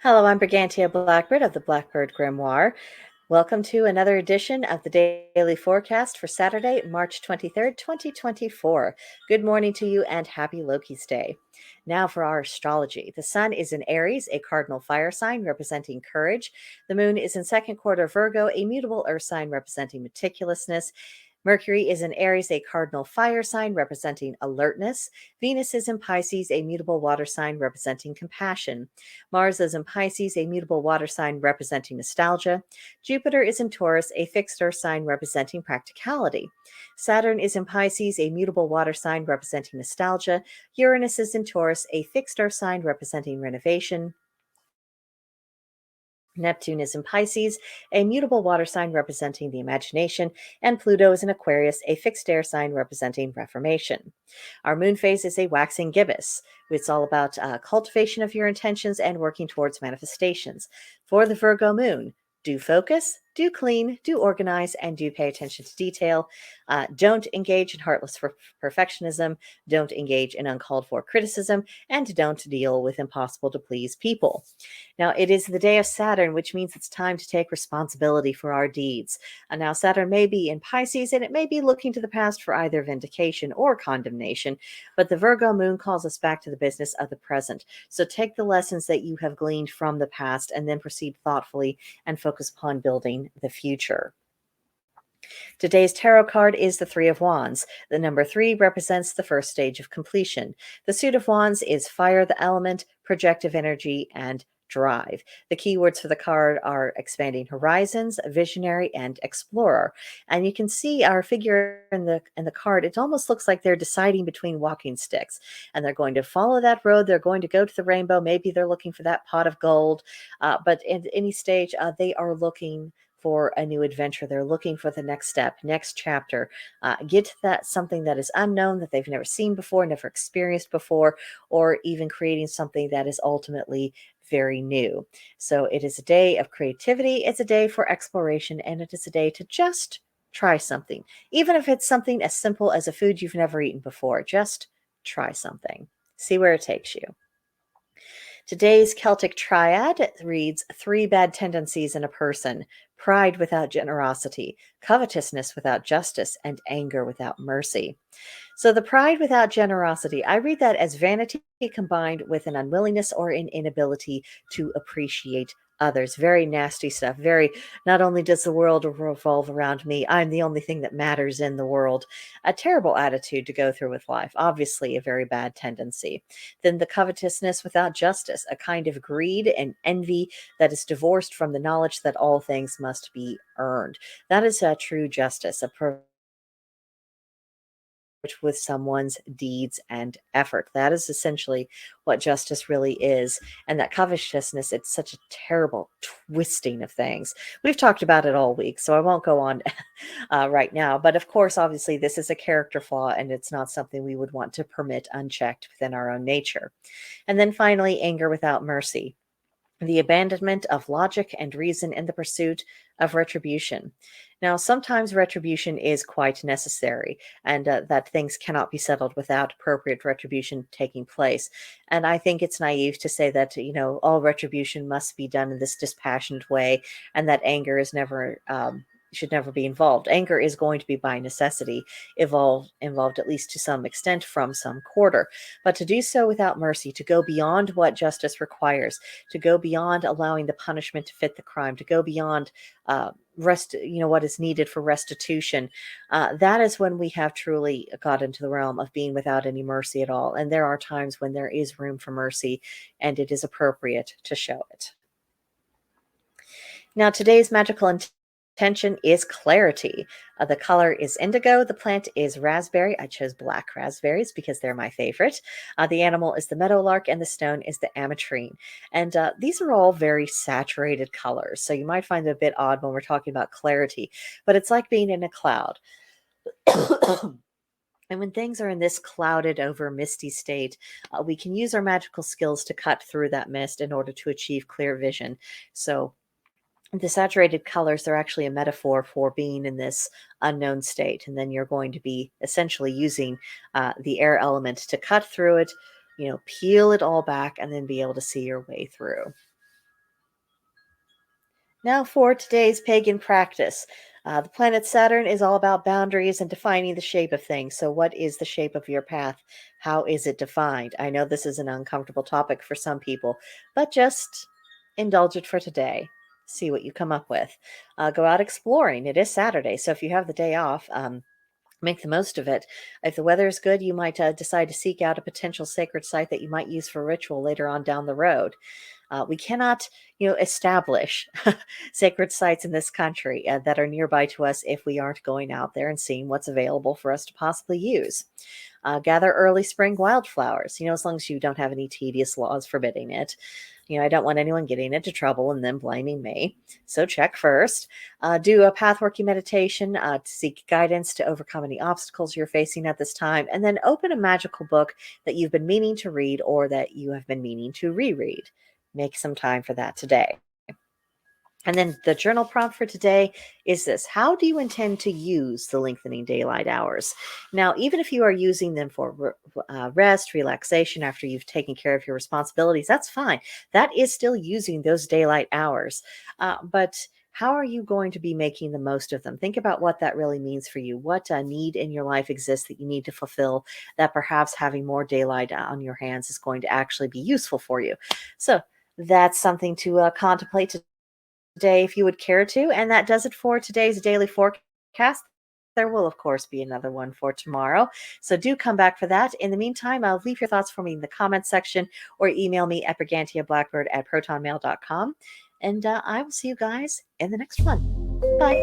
Hello, I'm Brigantia Blackbird of the Blackbird Grimoire. Welcome to another edition of the Daily Forecast for Saturday, March 23rd, 2024. Good morning to you and happy Loki's Day. Now for our astrology. The sun is in Aries, a cardinal fire sign representing courage. The moon is in second quarter Virgo, a mutable earth sign representing meticulousness. Mercury is in Aries, a cardinal fire sign representing alertness. Venus is in Pisces, a mutable water sign representing compassion. Mars is in Pisces, a mutable water sign representing nostalgia. Jupiter is in Taurus, a fixed earth sign representing practicality. Saturn is in Pisces, a mutable water sign representing nostalgia. Uranus is in Taurus, a fixed earth sign representing renovation. Neptune is in Pisces, a mutable water sign representing the imagination, and Pluto is in Aquarius, a fixed air sign representing reformation. Our moon phase is a waxing gibbous. It's all about cultivation of your intentions and working towards manifestations. For the Virgo moon, do focus, do clean, do organize, and do pay attention to detail. Don't engage in heartless perfectionism, don't engage in uncalled for criticism, and don't deal with impossible to please people. Now, it is the day of Saturn, which means it's time to take responsibility for our deeds. Now, Saturn may be in Pisces, and it may be looking to the past for either vindication or condemnation, but the Virgo moon calls us back to the business of the present. So take the lessons that you have gleaned from the past and then proceed thoughtfully and focus upon building the future. Today's tarot card is the Three of Wands. The number 3 represents the first stage of completion. The suit of wands is fire, the element, projective energy, and drive. The keywords for the card are expanding horizons, visionary, and explorer. And you can see our figure in the card. It almost looks like they're deciding between walking sticks, and they're going to follow that road. They're going to go to the rainbow. Maybe they're looking for that pot of gold. But at any stage, they are looking for a new adventure. They're looking for the next step, next chapter. Get to that something that is unknown, that they've never seen before, never experienced before, or even creating something that is ultimately very new. So it is a day of creativity. It's a day for exploration, and it is a day to just try something. Even if it's something as simple as a food you've never eaten before, just try something. See where it takes you. Today's Celtic triad reads 3 bad tendencies in a person: pride without generosity, covetousness without justice, and anger without mercy. So the pride without generosity, I read that as vanity combined with an unwillingness or an inability to appreciate others. Very nasty stuff. Very, not only does the world revolve around me, I'm the only thing that matters in the world. A terrible attitude to go through with life. Obviously, a very bad tendency. Then the covetousness without justice, a kind of greed and envy that is divorced from the knowledge that all things must be earned. That is a true justice, a with someone's deeds and effort. That is essentially what justice really is. And that covetousness, it's such a terrible twisting of things. We've talked about it all week, so I won't go on right now. But of course, obviously, this is a character flaw, and it's not something we would want to permit unchecked within our own nature. And then finally, anger without mercy, the abandonment of logic and reason in the pursuit of retribution. Now, sometimes retribution is quite necessary, and that things cannot be settled without appropriate retribution taking place. And I think it's naive to say that, all retribution must be done in this dispassionate way, and that anger is never should never be involved. Anger is going to be by necessity involved at least to some extent from some quarter. But to do so without mercy, to go beyond what justice requires, to go beyond allowing the punishment to fit the crime, to go beyond what is needed for restitution, that is when we have truly got into the realm of being without any mercy at all. And there are times when there is room for mercy, and it is appropriate to show it. Now, today's magical intention is clarity. The color is indigo. The plant is raspberry. I chose black raspberries because they're my favorite. The animal is the meadowlark, and the stone is the ametrine. And these are all very saturated colors. So you might find it a bit odd when we're talking about clarity, but it's like being in a cloud. And when things are in this clouded over misty state, we can use our magical skills to cut through that mist in order to achieve clear vision. So the saturated colors, they're actually a metaphor for being in this unknown state. And then you're going to be essentially using the air element to cut through it, peel it all back, and then be able to see your way through. Now, for today's pagan practice. The planet Saturn is all about boundaries and defining the shape of things. So, what is the shape of your path? How is it defined? I know this is an uncomfortable topic for some people, but just indulge it for today. See what you come up with. Go out exploring. It is Saturday, so if you have the day off, make the most of it. If the weather is good, you might decide to seek out a potential sacred site that you might use for ritual later on down the road. We cannot, establish sacred sites in this country that are nearby to us if we aren't going out there and seeing what's available for us to possibly use. Gather early spring wildflowers, as long as you don't have any tedious laws forbidding it. I don't want anyone getting into trouble and then blaming me. So check first. Do a pathworking meditation to seek guidance to overcome any obstacles you're facing at this time. And then open a magical book that you've been meaning to read or that you have been meaning to reread. Make some time for that today. And then the journal prompt for today is this: how do you intend to use the lengthening daylight hours? Now, even if you are using them for rest, relaxation, after you've taken care of your responsibilities, that's fine. That is still using those daylight hours. But how are you going to be making the most of them? Think about what that really means for you. What need in your life exists that you need to fulfill, that perhaps having more daylight on your hands is going to actually be useful for you. So that's something to contemplate today if you would care to. And that does it for today's daily forecast. There will, of course, be another one for tomorrow. So do come back for that. In the meantime, I'll leave your thoughts for me in the comments section or email me at brigantiablackbird@protonmail.com. And I will see you guys in the next one. Bye.